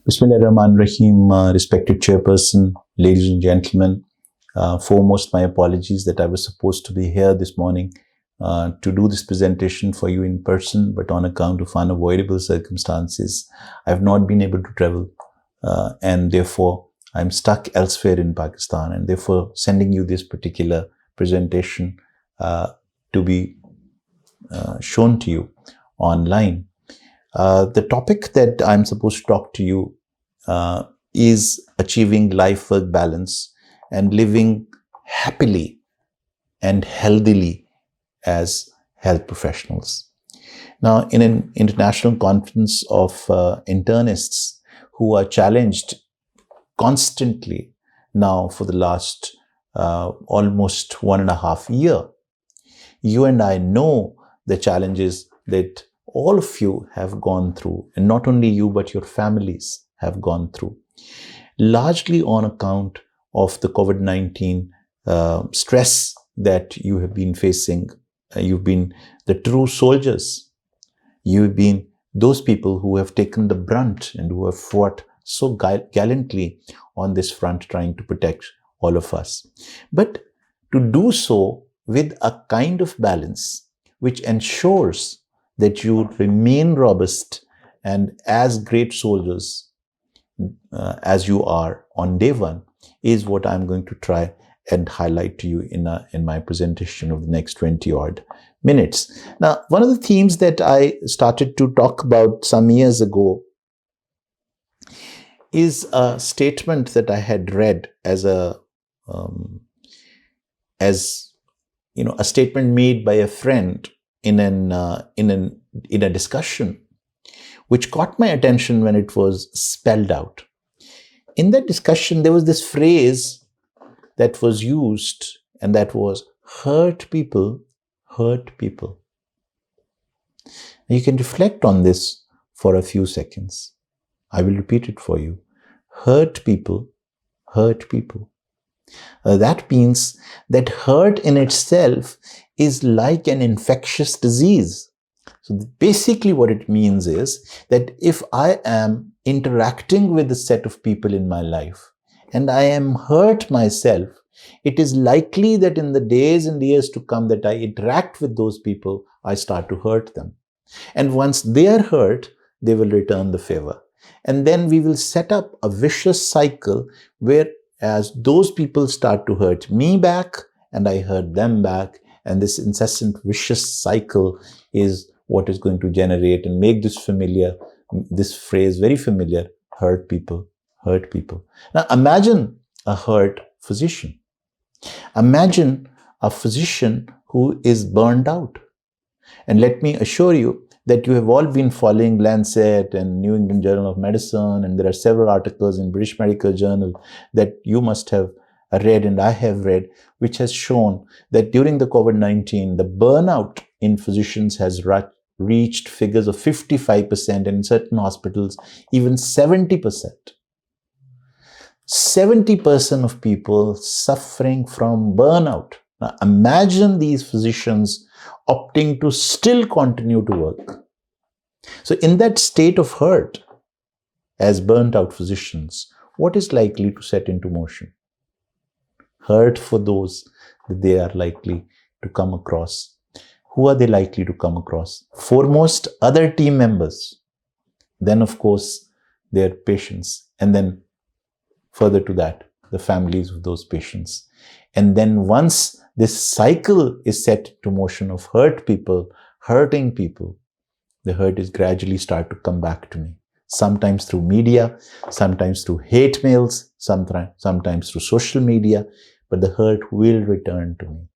Bismillahirrahmanirrahim, respected chairperson, ladies and gentlemen. Foremost, my apologies that I was supposed to be here this morning to do this presentation for you in person, but on account of unavoidable circumstances, I have not been able to travel, and therefore I'm stuck elsewhere in Pakistan, and therefore sending you this particular presentation to be shown to you online. The topic that I'm supposed to talk to you is achieving life-work balance and living happily and healthily as health professionals. Now, in an international conference of internists who are challenged constantly now for the last almost 1.5 years, you and I know the challenges that all of you have gone through, and not only you, but your families have gone through, largely on account of the COVID-19 stress that you have been facing. You've been the true soldiers. You've been those people who have taken the brunt and who have fought so gallantly on this front, trying to protect all of us. But to do so with a kind of balance which ensures that you remain robust and as great soldiers as you are on day one is what I'm going to try and highlight to you in my presentation of the next 20 odd minutes. Now, one of the themes that I started to talk about some years ago is a statement that I had read as a statement made by a friend in a discussion, which caught my attention when it was spelled out. In that discussion, there was this phrase that was used, and that was hurt people, hurt people. You can reflect on this for a few seconds. I will repeat it for you. Hurt people, hurt people. That means that hurt in itself is like an infectious disease. So basically what it means is that if I am interacting with a set of people in my life and I am hurt myself, it is likely that in the days and years to come that I interact with those people, I start to hurt them. And once they are hurt, they will return the favor. And then we will set up a vicious cycle where as those people start to hurt me back and I hurt them back, and this incessant vicious cycle is what is going to generate and make this phrase very familiar, hurt people, hurt people. Now imagine a hurt physician. Imagine a physician who is burned out. And let me assure you that you have all been following Lancet and New England Journal of Medicine, and there are several articles in British Medical Journal that you must have read and I have read, which has shown that during the COVID-19, the burnout in physicians has reached figures of 55%, and in certain hospitals, even 70%. 70% of people suffering from burnout. Now imagine these physicians opting to still continue to work. So in that state of hurt, as burnt out physicians, what is likely to set into motion? Hurt for those that they are likely to come across. Who are they likely to come across? Foremost, other team members. Then, of course, their patients. And then further to that, the families of those patients. And then once this cycle is set to motion of hurt people, hurting people, the hurt is gradually start to come back to me. Sometimes through media, sometimes through hate mails, sometimes through social media, but the hurt will return to me,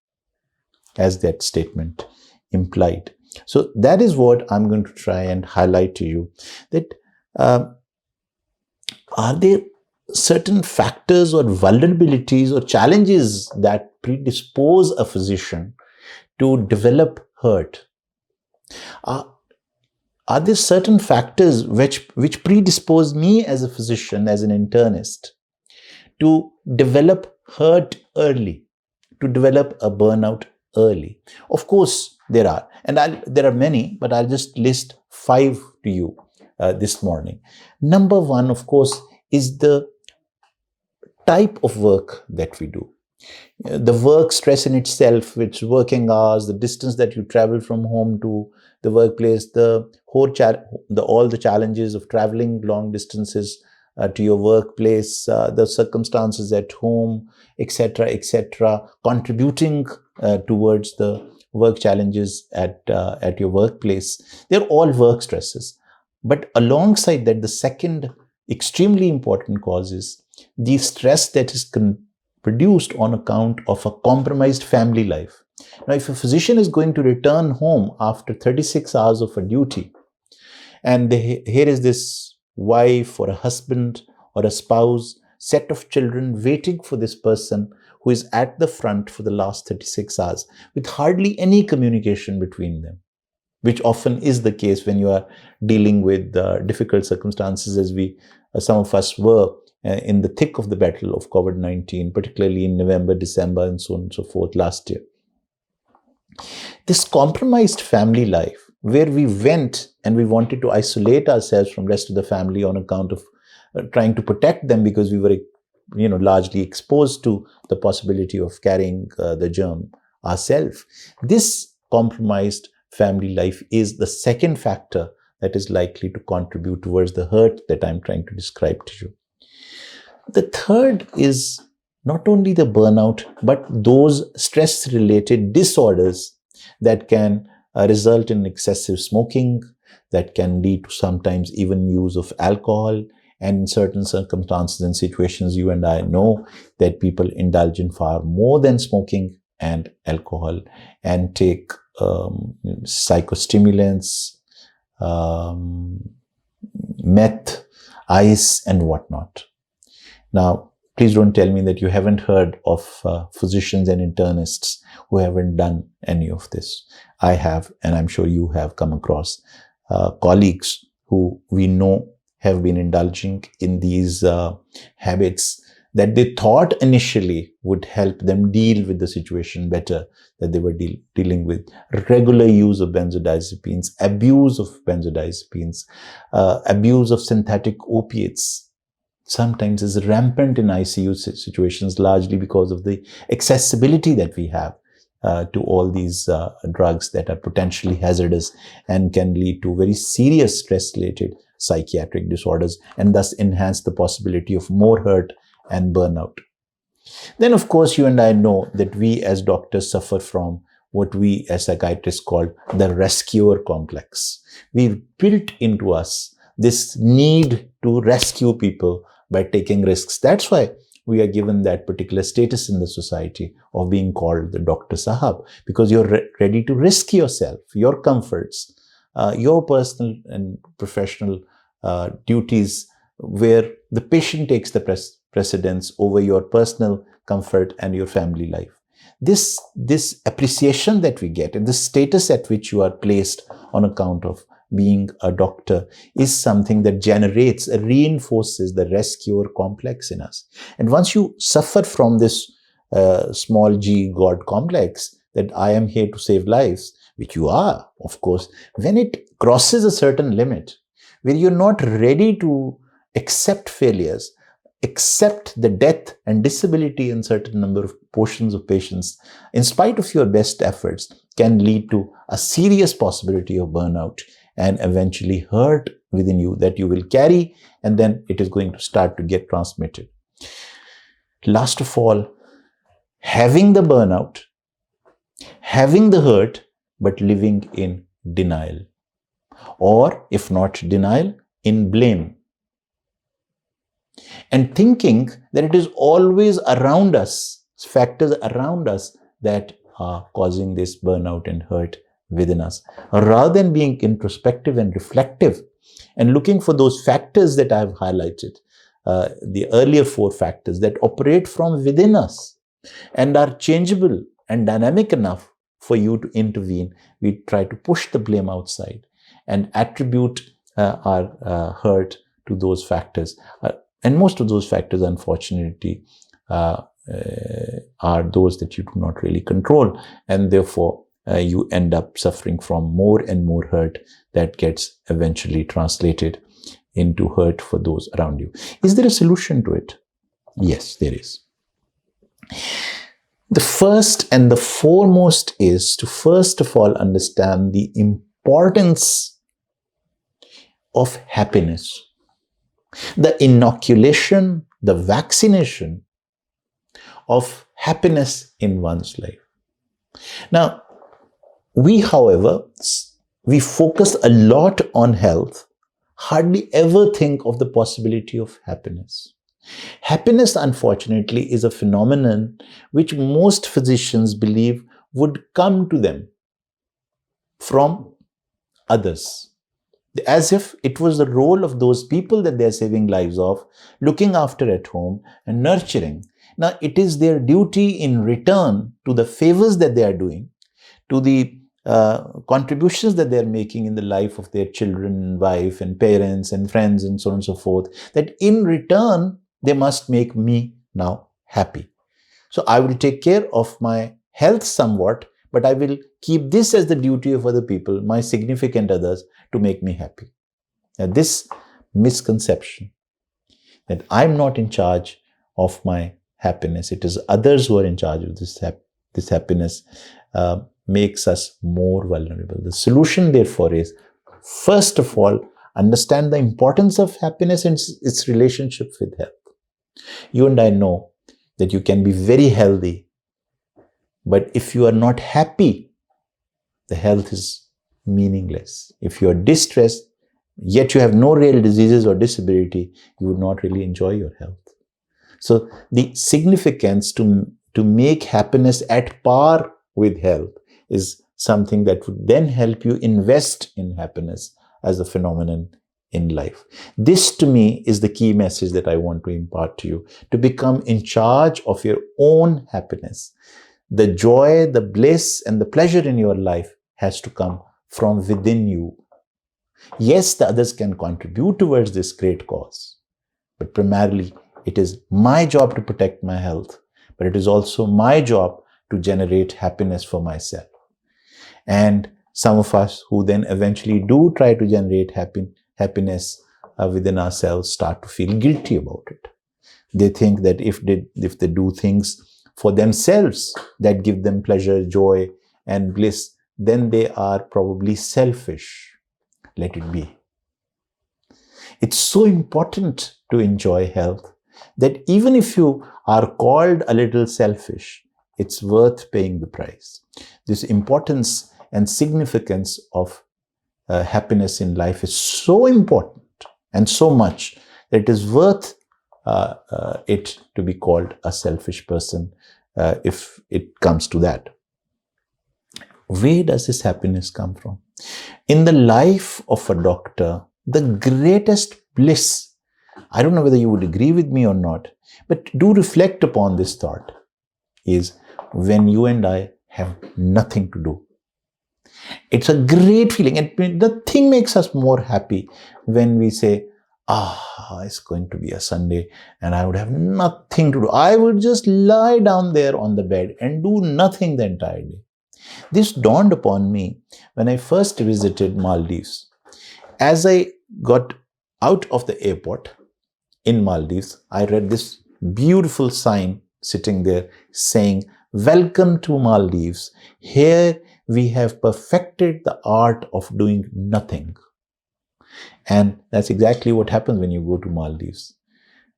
as that statement implied. So that is what I'm going to try and highlight to you, that are there certain factors or vulnerabilities or challenges that predispose a physician to develop hurt? Are there certain factors which predispose me as a physician, as an internist, to develop hurt early, to develop a burnout early? Of course, there are. And there are many, but I'll just list 5 to you. this morning. Number one, of course, is the type of work that we do. The work stress in itself, which working hours, the distance that you travel from home to the workplace, the whole all the challenges of traveling long distances to your workplace, the circumstances at home, etc., contributing towards the work challenges at your workplace. They're all work stresses. But alongside that, the second extremely important cause is the stress that is produced on account of a compromised family life. Now, if a physician is going to return home after 36 hours of a duty, and here is this wife or a husband or a spouse, set of children waiting for this person who is at the front for the last 36 hours with hardly any communication between them, which often is the case when you are dealing with difficult circumstances, as some of us were in the thick of the battle of COVID-19, particularly in November, December, and so on and so forth last year. This compromised family life, where we went and we wanted to isolate ourselves from the rest of the family on account of trying to protect them because we were, largely exposed to the possibility of carrying the germ ourselves. This compromised family life is the second factor that is likely to contribute towards the hurt that I'm trying to describe to you. The third is not only the burnout, but those stress-related disorders that can result in excessive smoking, that can lead to sometimes even use of alcohol. And in certain circumstances and situations, you and I know that people indulge in far more than smoking and alcohol and take psychostimulants, meth, ice, and whatnot. Now, please don't tell me that you haven't heard of physicians and internists who haven't done any of this. I have, and I'm sure you have come across colleagues who we know have been indulging in these habits that they thought initially would help them deal with the situation better that they were dealing with. Regular use of benzodiazepines, abuse of benzodiazepines, abuse of synthetic opiates, sometimes is rampant in ICU situations, largely because of the accessibility that we have to all these drugs that are potentially hazardous and can lead to very serious stress-related psychiatric disorders and thus enhance the possibility of more hurt and burnout. Then, of course, you and I know that we as doctors suffer from what we as psychiatrists call the rescuer complex. We've built into us this need to rescue people by taking risks. That's why we are given that particular status in the society of being called the Dr. Sahab, because you're ready to risk yourself, your comforts, your personal and professional duties, where the patient takes the precedence over your personal comfort and your family life. This appreciation that we get and the status at which you are placed on account of being a doctor is something that reinforces the rescuer complex in us. And once you suffer from this small g God complex, that I am here to save lives, which you are, of course, when it crosses a certain limit, where you're not ready to accept failures, accept the death and disability in certain number of portions of patients, in spite of your best efforts, can lead to a serious possibility of burnout and eventually hurt within you that you will carry, and then it is going to start to get transmitted. Last of all, having the burnout, having the hurt, but living in denial. Or, if not denial, in blame. And thinking that it is always around us, factors around us that are causing this burnout and hurt within us. Rather than being introspective and reflective and looking for those factors that I have highlighted, the earlier 4 factors that operate from within us and are changeable and dynamic enough for you to intervene, we try to push the blame outside and attribute our hurt to those factors. And most of those factors, unfortunately, are those that you do not really control, and therefore you end up suffering from more and more hurt that gets eventually translated into hurt for those around you. Is there a solution to it? Yes, there is. The first and the foremost is to first of all understand the importance of happiness. The inoculation, the vaccination of happiness in one's life. Now, we, however, we focus a lot on health, hardly ever think of the possibility of happiness. Happiness, unfortunately, is a phenomenon which most physicians believe would come to them from others, as if it was the role of those people that they're saving lives of, looking after at home and nurturing. Now, it is their duty in return to the favors that they are doing, to the contributions that they're making in the life of their children, wife and parents and friends and so on and so forth, that in return, they must make me now happy. So I will take care of my health somewhat, but I will keep this as the duty of other people, my significant others, to make me happy. Now, this misconception that I'm not in charge of my happiness, it is others who are in charge of this happiness, makes us more vulnerable. The solution, therefore, is first of all, understand the importance of happiness and its relationship with health. You and I know that you can be very healthy, but if you are not happy, the health is meaningless. If you are distressed, yet you have no real diseases or disability, you would not really enjoy your health. So the significance to make happiness at par with health is something that would then help you invest in happiness as a phenomenon in life. This, to me, is the key message that I want to impart to you, to become in charge of your own happiness. The joy, the bliss, and the pleasure in your life has to come from within you. Yes, the others can contribute towards this great cause, but primarily it is my job to protect my health, but it is also my job to generate happiness for myself. And some of us who then eventually do try to generate happiness within ourselves start to feel guilty about it. They think that if they do things for themselves that give them pleasure, joy, and bliss, then they are probably selfish. Let it be. It's so important to enjoy health that even if you are called a little selfish, it's worth paying the price. This importance and significance of happiness in life is so important and so much that it is worth it to be called a selfish person if it comes to that. Where does this happiness come from? In the life of a doctor, the greatest bliss, I don't know whether you would agree with me or not, but do reflect upon this thought, is when you and I have nothing to do. It's a great feeling, and nothing makes us more happy when we say, it's going to be a Sunday and I would have nothing to do. I would just lie down there on the bed and do nothing the entire day. This dawned upon me when I first visited Maldives. As I got out of the airport in Maldives, I read this beautiful sign sitting there saying, "Welcome to Maldives. Here we have perfected the art of doing nothing." And that's exactly what happens when you go to Maldives.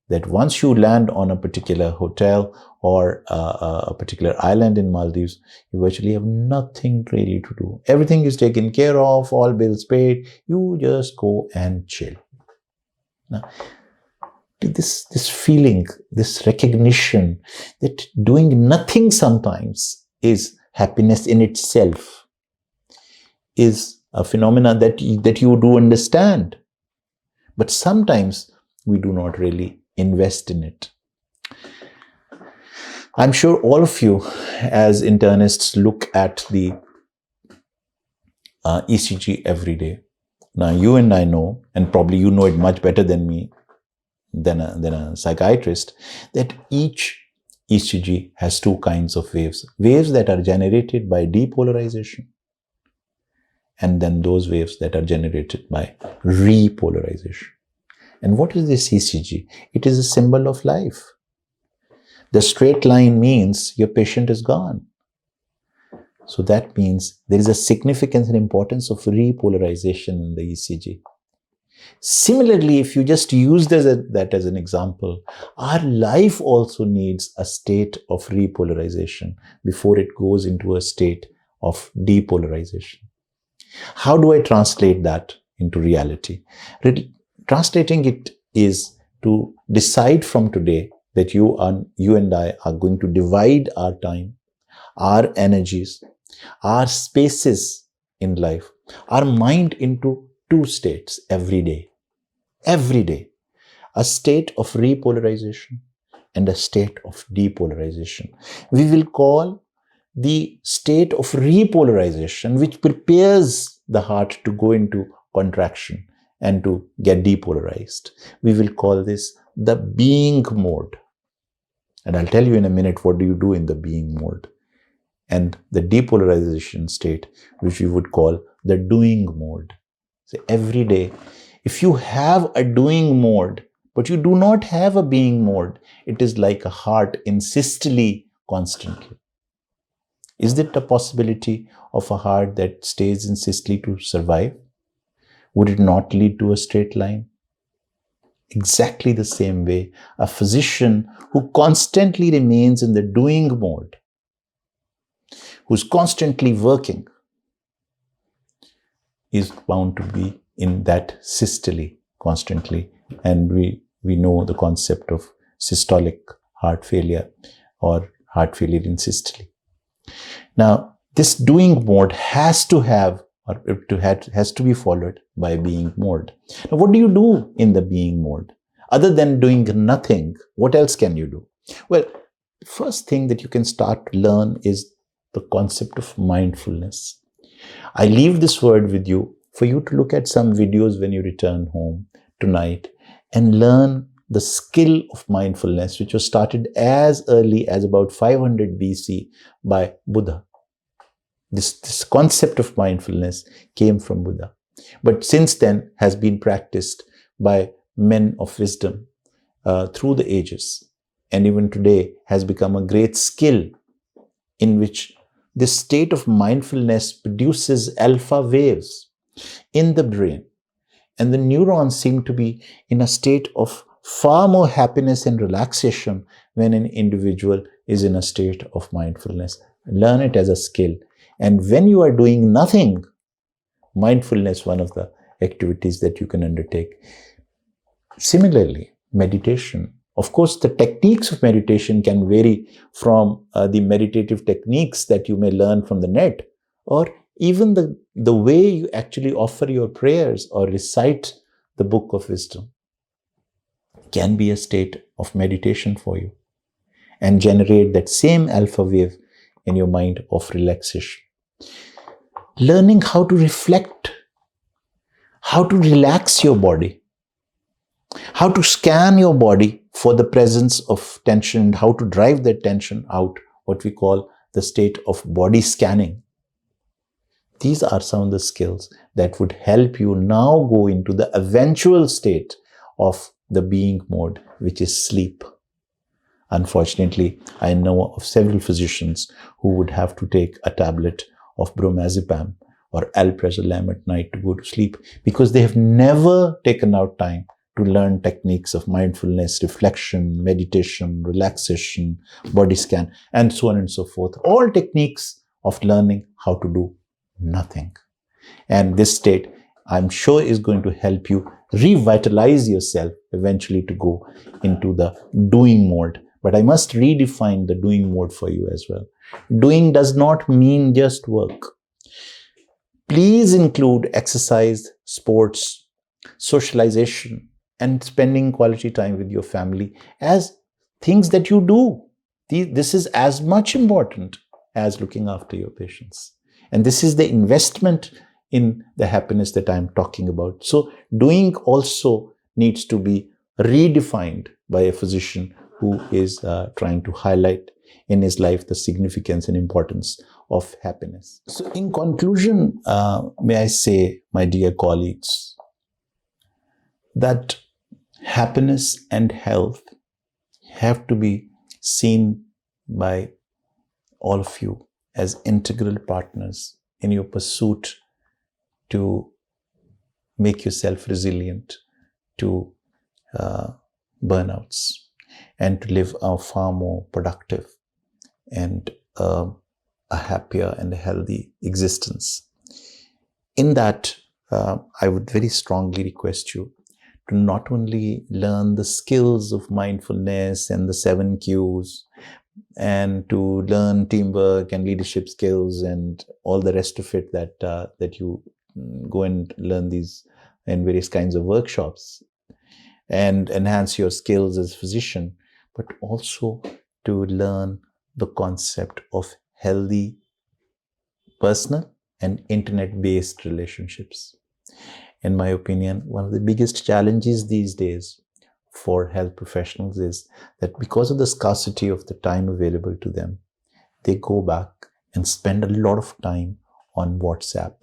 That once you land on a particular hotel or a particular island in Maldives, you virtually have nothing really to do. Everything is taken care of, all bills paid. You just go and chill. Now, this feeling, this recognition that doing nothing sometimes is happiness in itself is a phenomenon that you do understand. But sometimes we do not really invest in it. I'm sure all of you as internists look at the ECG every day. Now you and I know, and probably you know it much better than me, than a psychiatrist, that each ECG has two kinds of waves. Waves that are generated by depolarization, and then those waves that are generated by repolarization. And what is this ECG? It is a symbol of life. The straight line means your patient is gone. So that means there is a significance and importance of repolarization in the ECG. Similarly, if you just use that as an example, our life also needs a state of repolarization before it goes into a state of depolarization. How do I translate that into reality? Translating it is to decide from today that you and I are going to divide our time, our energies, our spaces in life, our mind into two states every day. Every day. A state of repolarization and a state of depolarization. We will call the state of repolarization, which prepares the heart to go into contraction and to get depolarized. We will call this the being mode. And I'll tell you in a minute what do you do in the being mode. And the depolarization state, which we would call the doing mode. So every day, if you have a doing mode, but you do not have a being mode, it is like a heart in systole constantly. Is it a possibility of a heart that stays in systole to survive? Would it not lead to a straight line? Exactly the same way, a physician who constantly remains in the doing mode, who's constantly working, is bound to be in that systole constantly. And we know the concept of systolic heart failure or heart failure in systole. Now, this doing mode has to be followed by being mode. Now, what do you do in the being mode? Other than doing nothing, what else can you do? Well, the first thing that you can start to learn is the concept of mindfulness. I leave this word with you for you to look at some videos when you return home tonight and learn the skill of mindfulness, which was started as early as about 500 BC by Buddha. This concept of mindfulness came from Buddha, but since then has been practiced by men of wisdom through the ages, and even today has become a great skill in which this state of mindfulness produces alpha waves in the brain, and the neurons seem to be in a state of far more happiness and relaxation when an individual is in a state of mindfulness. Learn it as a skill. And when you are doing nothing, mindfulness is one of the activities that you can undertake. Similarly, meditation. Of course, the techniques of meditation can vary from the meditative techniques that you may learn from the net, or even the way you actually offer your prayers or recite the book of wisdom can be a state of meditation for you and generate that same alpha wave in your mind of relaxation. Learning how to reflect, how to relax your body, how to scan your body for the presence of tension, and how to drive that tension out, what we call the state of body scanning. These are some of the skills that would help you now go into the eventual state of the being mode, which is sleep. Unfortunately, I know of several physicians who would have to take a tablet of bromazepam or alprazolam at night to go to sleep because they have never taken out time to learn techniques of mindfulness, reflection, meditation, relaxation, body scan, and so on and so forth. All techniques of learning how to do nothing. And this state, I'm sure, is going to help you revitalize yourself eventually to go into the doing mode. But I must redefine the doing mode for you as well. Doing does not mean just work. Please include exercise, sports, socialization, and spending quality time with your family as things that you do. This is as much important as looking after your patients. And this is the investment in the happiness that I'm talking about. So doing also needs to be redefined by a physician who is trying to highlight in his life the significance and importance of happiness. So in conclusion, may I say, my dear colleagues, that happiness and health have to be seen by all of you as integral partners in your pursuit to make yourself resilient to burnouts and to live a far more productive and a happier and a healthy existence. In that, I would very strongly request you to not only learn the skills of mindfulness and the 7 Qs, and to learn teamwork and leadership skills and all the rest of it that you go and learn these in various kinds of workshops and enhance your skills as a physician, but also to learn the concept of healthy personal and internet-based relationships. In my opinion, one of the biggest challenges these days for health professionals is that because of the scarcity of the time available to them, they go back and spend a lot of time on WhatsApp,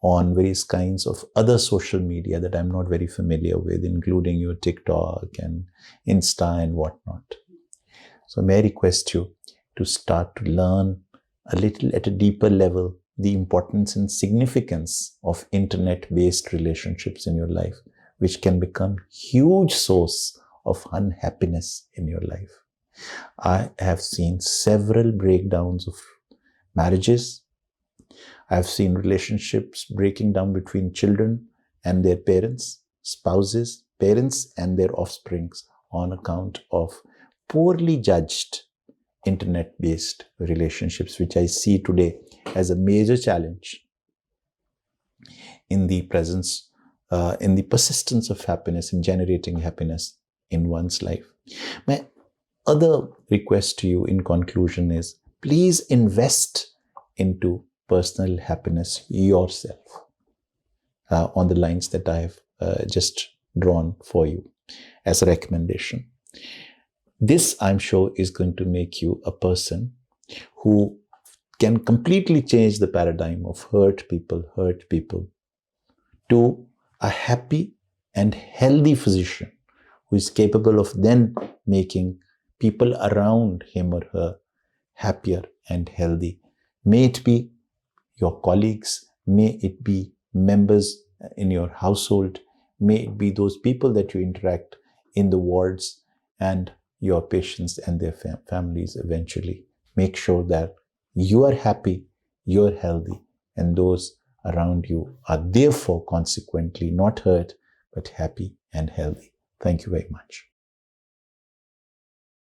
on various kinds of other social media that I'm not very familiar with, including your TikTok and Insta and whatnot. So may I request you to start to learn a little at a deeper level the importance and significance of internet-based relationships in your life, which can become huge source of unhappiness in your life. I have seen several breakdowns of marriages. I've seen relationships breaking down between children and their parents, spouses, parents and their offsprings on account of poorly judged internet-based relationships, which I see today as a major challenge in the presence, in the persistence of happiness, in generating happiness in one's life. My other request to you in conclusion is, please invest into personal happiness yourself on the lines that I have just drawn for you as a recommendation. This, I'm sure, is going to make you a person who can completely change the paradigm of hurt people to a happy and healthy physician who is capable of then making people around him or her happier and healthy. May it be your colleagues, may it be members in your household, may it be those people that you interact in the wards and your patients and their families eventually. Make sure that you are happy, you're healthy, and those around you are therefore consequently not hurt, but happy and healthy. Thank you very much.